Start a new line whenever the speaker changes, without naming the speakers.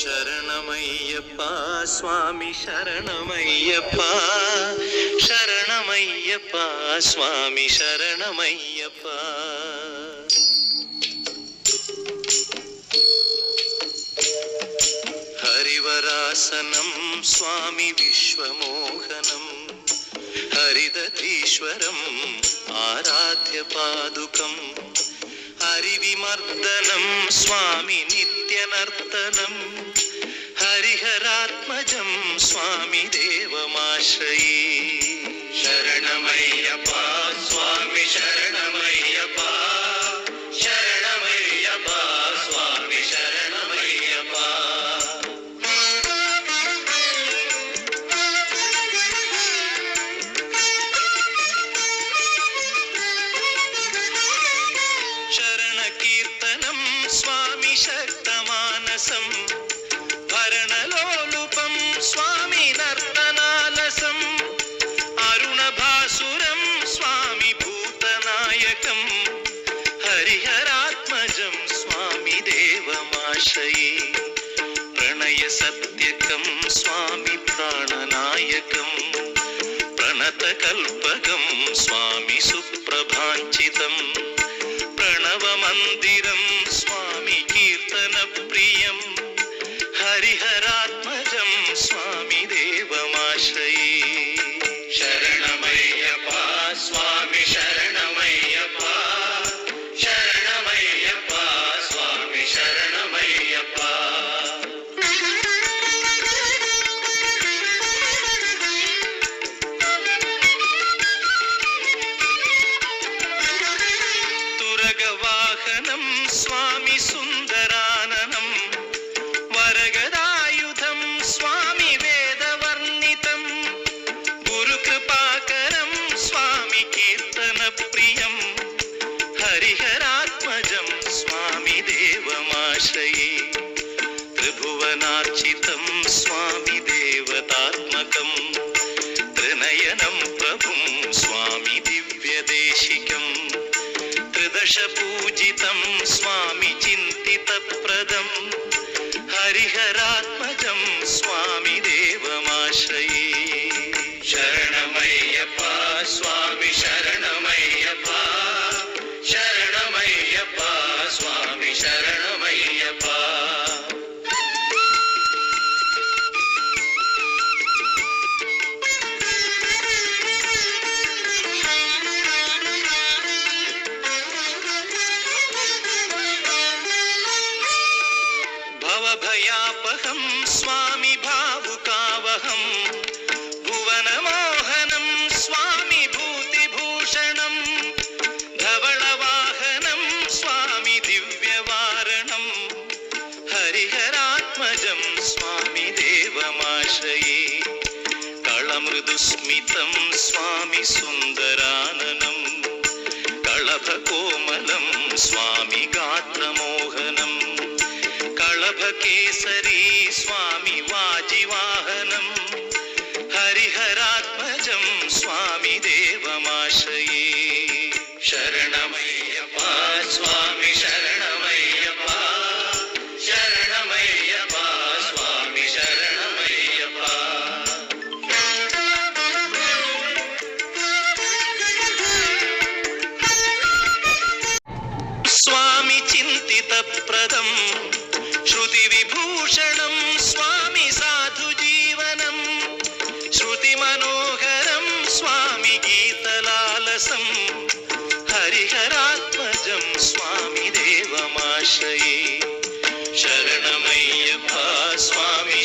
శరణమయ్యప్ప స్వామి శరణమయ్యప్ప శరణమయ్యప్ప స్వామి శరణమయ్యప్ప. హరివరాసనం స్వామి విశ్వమోహనం హరిదతీశ్వరం ఆరాధ్య పాదుకం హరివిమర్దనం స్వామి నిత్యనర్తనం హరిహరాత్మజం స్వామి దేవమాశ్రయే. శరణమయ్యప్ప స్వామి శరణమయ్యప్ప శరణమయ్యప్ప స్వామి శరణమయ్యప్ప. శరణ కీర్తనం స్వామి శక్తమానసం భరణలోలుపం స్వామి నర్తనాలసం అరుణభాసురం స్వామి భూతనాయకం హరిహరాత్మజం స్వామి దేవమాశ్రయే. ప్రణయ సత్యకం స్వామి ప్రాణనాయకం ప్రణతకల్పకం స్వామి సుప్రభాంచితం ప్రణవమందిరం స్వామి కీర్తన ప్రియం హరిహరాత్మజం స్వామి దేవమాశ్రయే. శరణమయ్యప్ప స్వామి శరణమయ్యప్ప శరణమయ్యప్ప స్వామి శరణమయ్యప్ప. తురగవాహనం స్వామి సుందరాననం వరగదాయుధం స్వామి వేదవర్ణితం గురుకృపాకరం స్వామి కీర్తన ప్రియం హరిహరాత్మజం స్వామి దేవమాశ్రయే. త్రిభువనార్చితం స్వామి దేవతాత్మకం త్రినయనం ప్రభుం స్వామి దివ్యదేశికం త్రిదశ పూజితం స్వామి చింతితప్రదం హరిహరాత్మజం స్వామి దేవమాశ్రయే. శరణమయ్యప్ప స్వామి శరణమయ్యప్ప శరణమయ్యప్ప స్వామి శరణమయ్యప్ప. భవభయాపహం స్వామి భావుకావహం భువనమోహనం స్వామి భూతిభూషణం ధవళవాహనం స్వామి దివ్యవారణం హరిహరాత్మజం స్వామి దేవమాశ్రయే. కళమృదుస్మితం స్వామి సుందరాననం కళభకోమలం స్వామి గాత్రమోహనం కళభకేసరీ స్వామి వాజివాహనం హరిహరాత్మజం స్వామి దేవమాశ్రయే. శరణమయ్యప్ప స్వామి శరణమయ్యప్ప శరణమయ్యప్ప స్వామి శరణమయ్యప్ప. స్వామి చింతితప్రదం శృతి విభూషణం స్వామి సాధు జీవనం శృతి మనోహరం స్వామి గీతలాలసం హరిహరాత్మజం స్వామి దేవమాశ్రయే. శరణమయ్యప్ప స్వామి